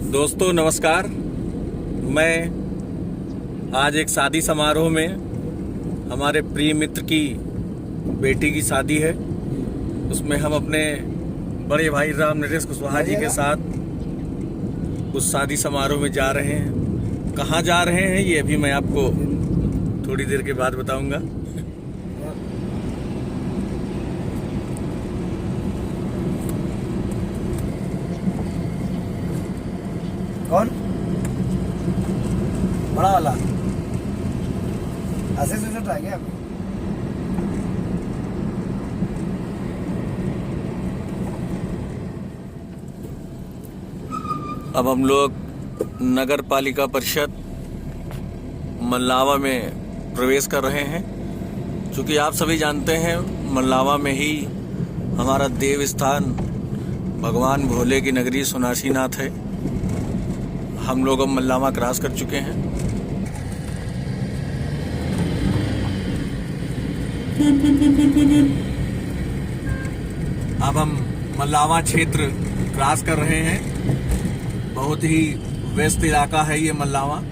दोस्तों नमस्कार। मैं आज एक शादी समारोह में, हमारे प्रिय मित्र की बेटी की शादी है, उसमें हम अपने बड़े भाई राम नरेश कुशवाहा जी के साथ उस शादी समारोह में जा रहे हैं। कहाँ जा रहे हैं ये अभी मैं आपको थोड़ी देर के बाद बताऊंगा। कौन बड़ा वाला ऐसे से ट्राई किया आपने? अब हम लोग नगर पालिका परिषद मल्लावा में प्रवेश कर रहे हैं। क्योंकि आप सभी जानते हैं मल्लावा में ही हमारा देव स्थान भगवान भोले की नगरी सोनासीनाथ है। हम लोग अब मल्लावा क्रॉस कर चुके हैं। अब हम मल्लावा क्षेत्र क्रॉस कर रहे हैं। बहुत ही व्यस्त इलाका है ये मल्लावा।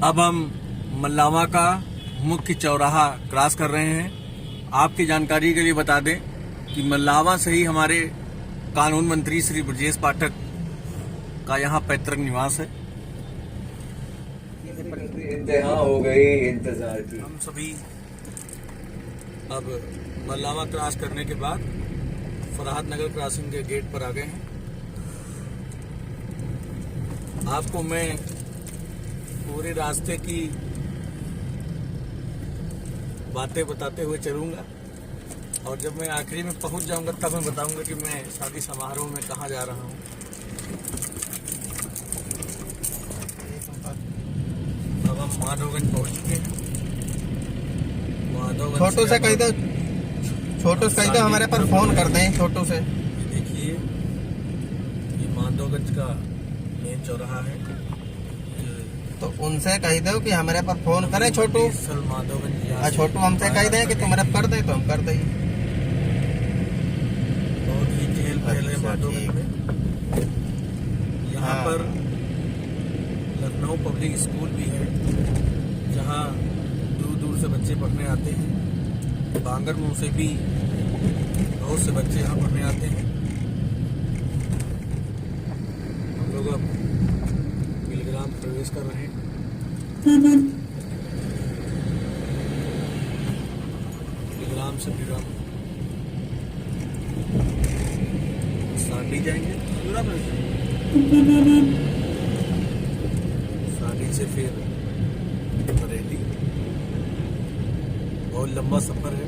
अब हम मल्लावा का मुख्य चौराहा क्रॉस कर रहे हैं। आपकी जानकारी के लिए बता दें कि मल्लावा से ही हमारे कानून मंत्री श्री ब्रजेश पाठक का यहाँ पैतृक निवास है। इंतहा हो गई इंतजार की। हम सभी अब मल्लावा क्रॉस करने के बाद फरहाद नगर क्रॉसिंग के गेट पर आ गए हैं। आपको मैं पूरे रास्ते की बातें बताते हुए चलूंगा और जब मैं आखिरी में पहुंच जाऊंगा तब मैं बताऊंगा कि मैं शादी समारोह में कहां जा रहा हूं। अब हम माधवगंज पहुंच चुके हैं। माधवगंज छोटू से कह दो, छोटू से कह दो हमारे पर फोन कर दें। छोटू से देखिए ये माधवगंज का मेन चौराहा है। तो उनसे कह दो कि हमारे पर फोन करें। छोटू माधवगंज छोटू हमसे कह दें कि तुम्हारे पर दे तो हम कर दें। बहुत ही चहल पहल है माधवगंज में। यहाँ पर लखनऊ पब्लिक स्कूल भी है जहाँ दूर दूर से बच्चे पढ़ने आते हैं। बांगरमऊ से भी बहुत से बच्चे यहाँ पढ़ने आते हैं। हम लोग अब बिलग्राम प्रवेश कर रहे हैं। बिलग्राम से फिर हम सांडी जाएंगे। सांडी से फिर बरेली। बहुत लंबा सफर है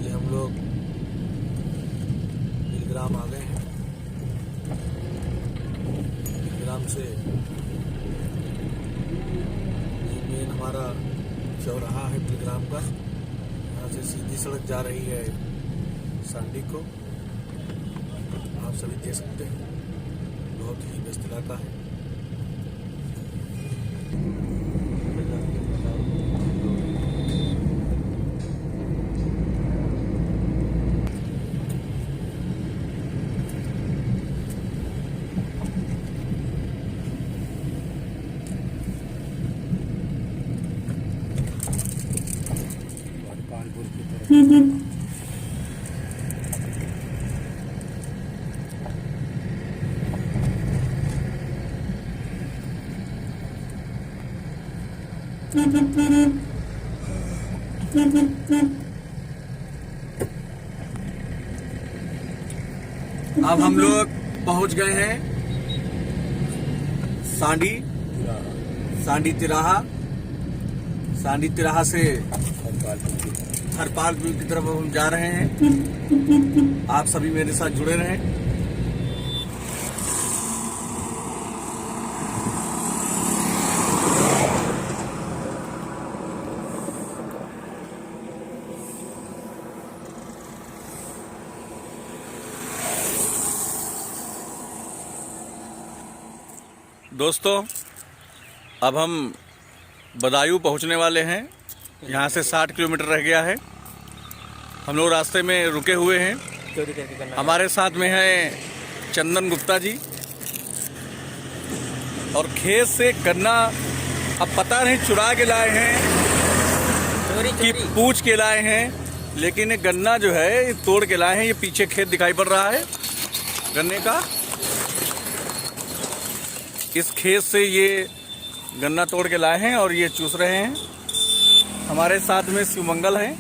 ये। हम लोग बिलग्राम आ गए हैं। बिलग्राम से ये मेन हमारा चौराहा है बिलग्राम का। यहाँ से सीधी सड़क जा रही है सांडी को। आप सभी देख सकते हैं बहुत ही व्यस्त इलाका है। अब हम लोग पहुंच गए हैं सांडी तिराहा। सांडी तिराहा से हरपालपुर की तरफ हम जा रहे हैं। आप सभी मेरे साथ जुड़े रहें। दोस्तों, अब हम बदायूं पहुंचने वाले हैं। यहाँ से 60 किलोमीटर रह गया है। हम लोग रास्ते में रुके हुए हैं। हमारे साथ में है चंदन गुप्ता जी। और खेत से गन्ना अब पता नहीं चुरा के लाए हैं कि पूछ के लाए हैं, लेकिन ये गन्ना जो है ये तोड़ के लाए हैं। ये पीछे खेत दिखाई पड़ रहा है गन्ने का। इस खेत से ये गन्ना तोड़ के लाए हैं और ये चूस रहे हैं। हमारे साथ में शिवमंगल हैं।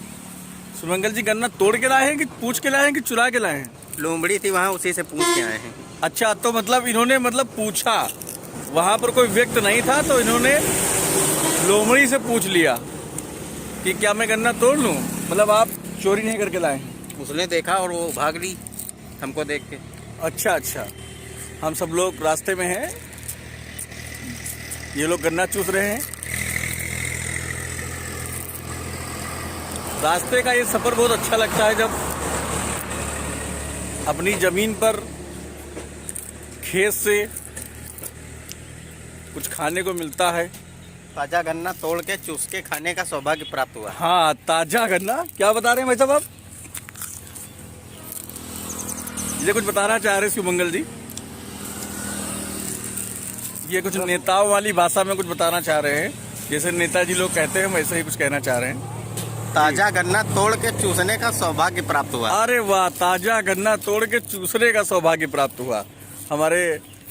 शिवमंगल जी, गन्ना तोड़ के लाए हैं कि पूछ के लाए हैं कि चुरा के लाए हैं? लोमड़ी थी वहाँ, उसी से पूछ के आए हैं। अच्छा, तो मतलब इन्होंने पूछा, वहाँ पर कोई व्यक्ति नहीं था तो इन्होंने लोमड़ी से पूछ लिया कि क्या मैं गन्ना तोड़ लूँ। मतलब आप चोरी नहीं करके लाए हैं? उसने देखा और वो भाग ली हमको देख के। अच्छा अच्छा, हम सब लोग रास्ते में हैं। ये लोग गन्ना चूस रहे हैं। रास्ते का ये सफर बहुत अच्छा लगता है जब अपनी जमीन पर खेत से कुछ खाने को मिलता है। ताजा गन्ना तोड़ के चूस के खाने का सौभाग्य प्राप्त हुआ। हाँ, ताजा गन्ना। क्या बता रहे हैं भाई साहब आप? ये कुछ बताना चाह रहे शिवमंगल जी? ये कुछ नेताओं वाली भाषा में कुछ बताना चाह रहे हैं, जैसे नेताजी लोग कहते हैं, वैसे ही कुछ कहना चाह रहे हैं। ताजा गन्ना तोड़ के चूसने का सौभाग्य प्राप्त हुआ। अरे वाह, ताजा गन्ना तोड़ के चूसने का सौभाग्य प्राप्त हुआ। हमारे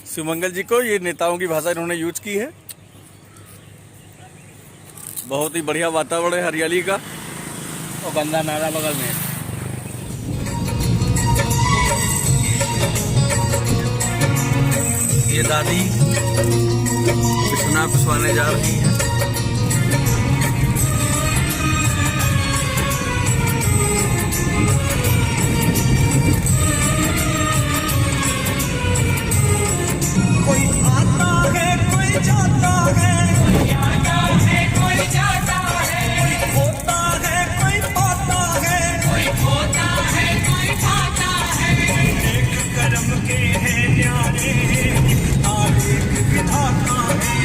शिवमंगल जी को ये नेताओं की भाषा इन्होंने यूज की है। बहुत ही बढ़िया वातावरण है हरियाली का। और गंदा नाला बगल में। ये दादी पिसना पिसवाने जा रही है। कोई आता है कोई जाता है, कोई आता है कोई जाता है, कोई खोता है कोई पाता है, कोई खोता है कोई पाता है। एक कर्म के हैं न्यारे, एक विधाता है।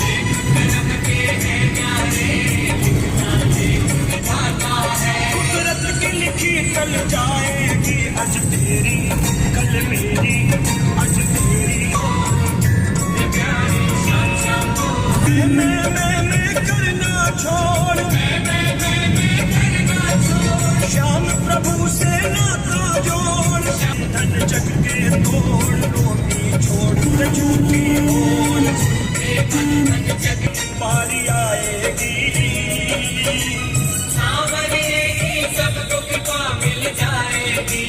एक कर्म के हैं न्यारे, एक विधाता है। कुदरत की लिखी कल जाएगी, आज तेरी कल मेरी, आज तेरी। मैं करना छोड़, मैं करना छोड़। श्याम प्रभु से नाता जोड़, धन जग के तोड़। रोटी छोड़ झूठी बोल, धन जग पारी आएगी, सांवरेगी, सब दुख का मिल जाएगी।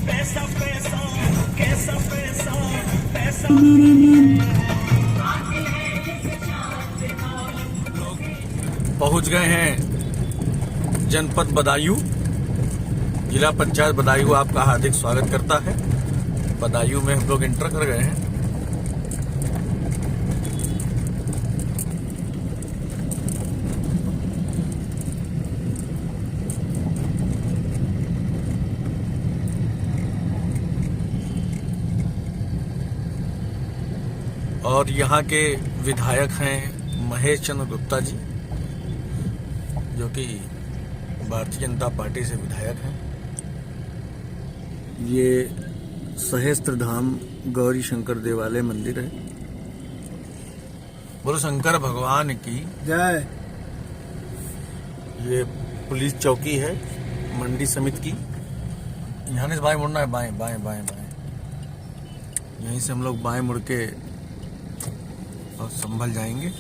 पैसा पैसा कैसा पैसा, पैसा। पहुंच गए हैं जनपद बदायूं। जिला पंचायत बदायूं आपका हार्दिक स्वागत करता है। बदायूं में हम लोग एंटर कर गए हैं। और यहाँ के विधायक हैं महेश चंद्र गुप्ता जी, जो कि भारतीय जनता पार्टी से विधायक हैं। ये सहस्त्र धाम गौरी शंकर देवालय मंदिर है। बोलो शंकर भगवान की जय। ये पुलिस चौकी है मंडी समिति की। यहाँ से बाएं मुड़ना है, बाएं बाएं बाएं बाएं। यहीं से हम लोग बाएं मुड़ के और संभल जाएंगे।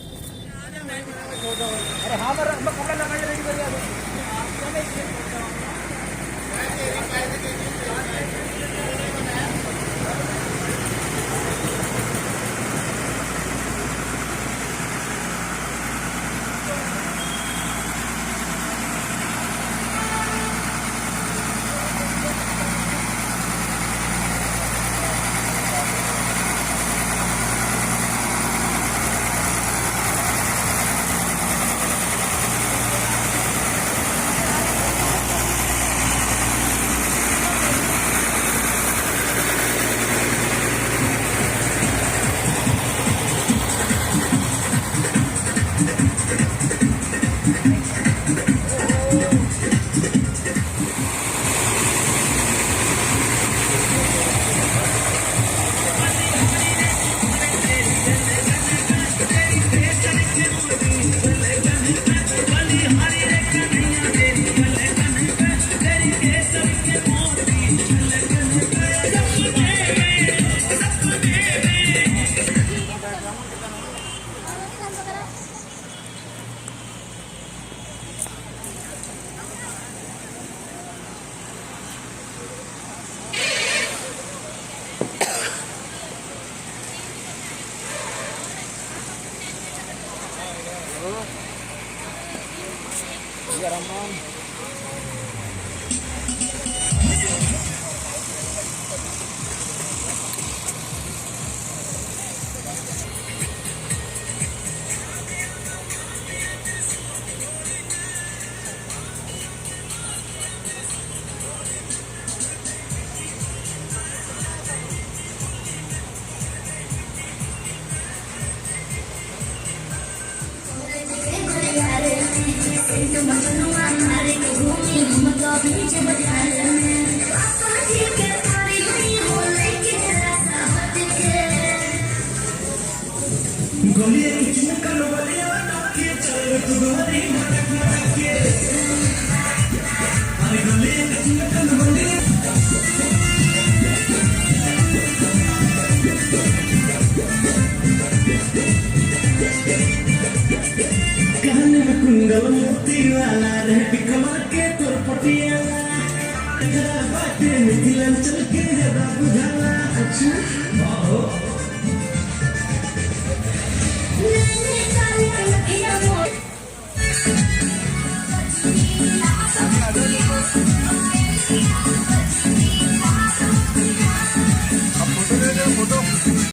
कान में कुंडल मोती वाला रहती कमर के तोर पटियाला बातें मिथिलांचल के ज्यादा बुझाला अच्छा